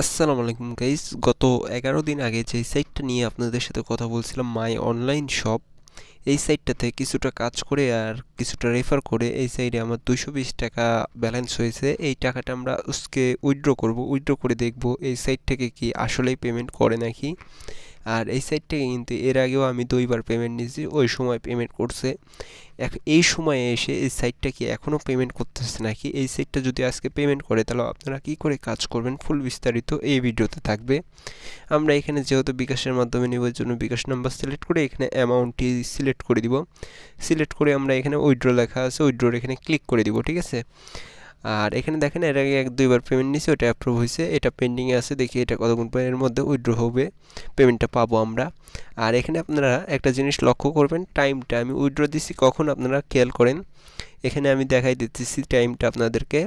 আসসালামু আলাইকুম গাইস। গত 11 দিন আগে যে সাইটটা নিয়ে আপনাদের সাথে কথা বলছিলাম, মাই অনলাইন শপ, এই সাইটটাতে কিছুটা কাজ করে আর কিছুটা রেফার করে এই সাইডে আমার 220 টাকা ব্যালেন্স হয়েছে। এই টাকাটা আমরা আজকে উইথড্র করব। উইথড্র করে দেখব এই সাইট থেকে কি আসলেই পেমেন্ট করে নাকি। আর এই সাইট থেকে কিন্তু এর আগেও আমি 2বার পেমেন্ট নিয়েছি, ওই সময় পেমেন্ট করছে। এই সময়ে এসে এই সাইটটা কি এখনও পেমেন্ট করতেছে নাকি, এই সাইটটা যদি আজকে পেমেন্ট করে তাহলে আপনারা কি করে কাজ করবেন, ফুল বিস্তারিত এই ভিডিওতে থাকবে। আমরা এখানে যেহেতু বিকাশের মাধ্যমে নেব, এর জন্য বিকাশ নাম্বার সিলেক্ট করে এখানে অ্যামাউন্টটি সিলেক্ট করে দিব। সিলেক্ট করে আমরা এখানে উইথড্র লেখা আছে, উইথড্রর এখানে ক্লিক করে দিব, ঠিক আছে। আর এখানে দেখেন এর আগে 1-2বার পেমেন্ট নিয়েছি, ওটা অ্যাপ্রুভ হয়েছে, এটা পেন্ডিংয়ে আছে। দেখি এটা কতক্ষণ পরের মধ্যে উইথড্র হবে, পেমেন্টটা পাবো আমরা। আর এখানে আপনারা একটা জিনিস লক্ষ্য করবেন, টাইমটা আমি উইথড্র দিছি কখন আপনারা খেয়াল করেন। এখানে আমি দেখাই দিতেছি টাইমটা আপনাদেরকে।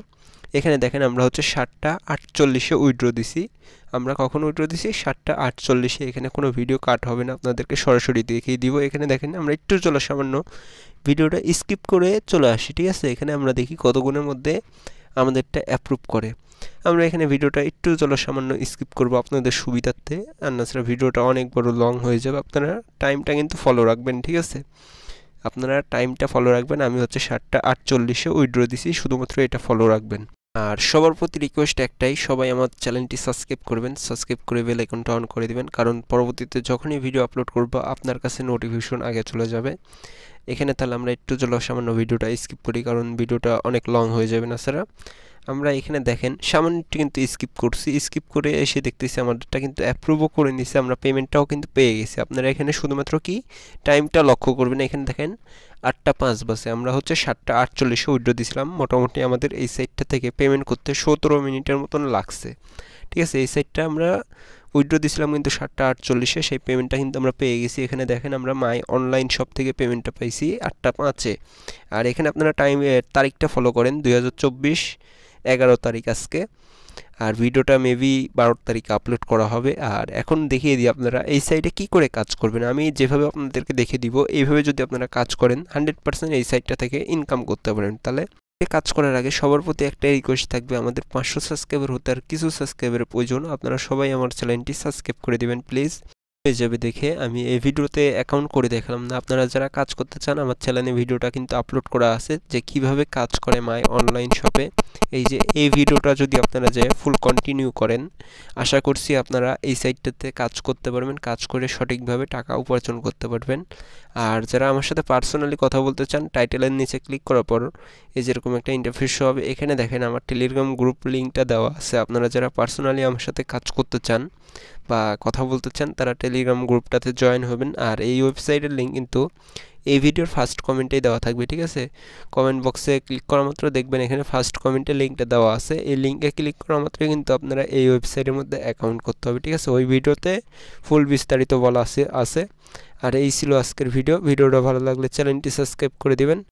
এখানে দেখেন আমরা হচ্ছে 7টা 48-এ উইথড্র দিছি। আমরা কখন উইথড্র দিছি? 7টা 48-এ। এখানে কোনো ভিডিও কাট হবে না, আপনাদেরকে সরাসরি দেখিয়ে দিব। এখানে দেখেন আমরা একটু সামান্য ভিডিওটা স্কিপ করে চলে আসি, ঠিক আছে। এখানে আমরা দেখি কতক্ষণের মধ্যে আমাদেরটা অ্যাপ্রুভ করে। আমরা এখানে ভিডিওটা একটু সামান্য স্কিপ করব আপনাদের সুবিধার্থে, আর নাছাড়া ভিডিওটা অনেক বড় লং হয়ে যাবে। আপনারা টাইমটা কিন্তু ফলো রাখবেন, ঠিক আছে। আপনারা টাইমটা ফলো রাখবেন। আমি হচ্ছে 7টা 48-এ উইথড্র দিছি, শুধুমাত্র এটা ফলো রাখবেন। আর সবার প্রতি রিকোয়েস্ট একটাই, সবাই আমার চ্যানেলটি সাবস্ক্রাইব করবেন, সাবস্ক্রাইব করে বেল আইকনটা অন করে দিবেন, কারণ পরবর্তীতে যখনই ভিডিও আপলোড করব আপনার কাছে নোটিফিকেশন আগে চলে যাবে। এখানে তাহলে আমরা একটু সামান্য ভিডিওটা স্কিপ করি, কারণ ভিডিওটা অনেক লং হয়ে যাবে না স্যার। আমরা এখানে দেখেন সামান্যটি কিন্তু স্কিপ করছি, স্কিপ করে এসে দেখতেছি আমাদেরটা কিন্তু অ্যাপ্রুভও করে নিছে, আমরা পেমেন্টটাও কিন্তু পেয়ে গেছি। আপনারা এখানে শুধুমাত্র কি টাইমটা লক্ষ্য করবেন। এখানে দেখেন 8টা 5 বাজে, আমরা হচ্ছে 7টা 48-এ উইথড্র দিয়েছিলাম। মোটামুটি আমাদের এই সাইটটা থেকে পেমেন্ট করতে 17 মিনিটের মতন লাগছে, ঠিক আছে। এই সাইটটা আমরা উইথড্র দিয়েছিলাম কিন্তু 7টা 48-এ, সেই পেমেন্টটা কিন্তু আমরা পেয়ে গেছি। এখানে দেখেন আমরা মাই অনলাইন শপ থেকে পেমেন্টটা পাইছি 8টা 5-এ। আর এখানে আপনারা তারিখটা ফলো করেন, 2024 11 তারিখ আজকে। আর ভিডিওটা মেবি 12 তারিখে আপলোড করা হবে। আর এখন দেখিয়ে দিই আপনারা এই সাইটে কি করে কাজ করবেন। আমি যেভাবে আপনাদেরকে দেখিয়ে দিব, এইভাবে যদি আপনারা কাজ করেন 100% এই সাইটটা থেকে ইনকাম করতে পারেন। তাহলে কাজ করার আগে সবার প্রতি একটা রিকোয়েস্ট থাকবে, আমাদের 500 সাবস্ক্রাইবার হতে আর কিছু সাবস্ক্রাইবারের প্রয়োজন। আপনারা সবাই আমার চ্যানেলটি সাবস্ক্রাইব করে দিবেন প্লিজ। হয়ে যাবে দেখে আমি এই ভিডিওতে অ্যাকাউন্ট করে দেখালাম না। আপনারা যারা কাজ করতে চান, আমার চ্যানেলে ভিডিওটা কিন্তু আপলোড করা আছে যে কিভাবে কাজ করে মাই অনলাইন শপে। এই যে এই ভিডিওটা যদি আপনারা যে ফুল কন্টিনিউ করেন, আশা করছি আপনারা এই সাইটটাতে কাজ করতে পারবেন, কাজ করে সঠিকভাবে টাকা উপার্জন করতে পারবেন। আর যারা আমার সাথে পার্সোনালি কথা বলতে চান, টাইটেলের নিচে ক্লিক করার পর এই যেরকম একটা ইন্টারফেস হবে, এখানে দেখেন আমার টেলিগ্রাম গ্রুপ লিঙ্কটা দেওয়া আছে। আপনারা যারা পার্সোনালি আমার সাথে কাজ করতে চান বা কথা বলতে চান, তারা টেলিগ্রাম গ্রুপটাতে জয়েন হবেন। আর এই ওয়েবসাইটের লিঙ্ক কিন্তু এই ভিডিওর ফার্স্ট কমেন্টেই দেওয়া থাকবে, ঠিক আছে। কমেন্ট বক্সে ক্লিক করা মাত্র দেখবেন এখানে ফার্স্ট কমেন্টে লিঙ্কটা দেওয়া আছে। এই লিঙ্কে ক্লিক করা মাত্রই কিন্তু আপনারা এই ওয়েবসাইটের মধ্যে অ্যাকাউন্ট করতে হবে, ঠিক আছে। ওই ভিডিওতে ফুল বিস্তারিত বলা আছে। আর এই ছিল আজকের ভিডিওটা ভালো লাগলে চ্যানেলটি সাবস্ক্রাইব করে দিবেন।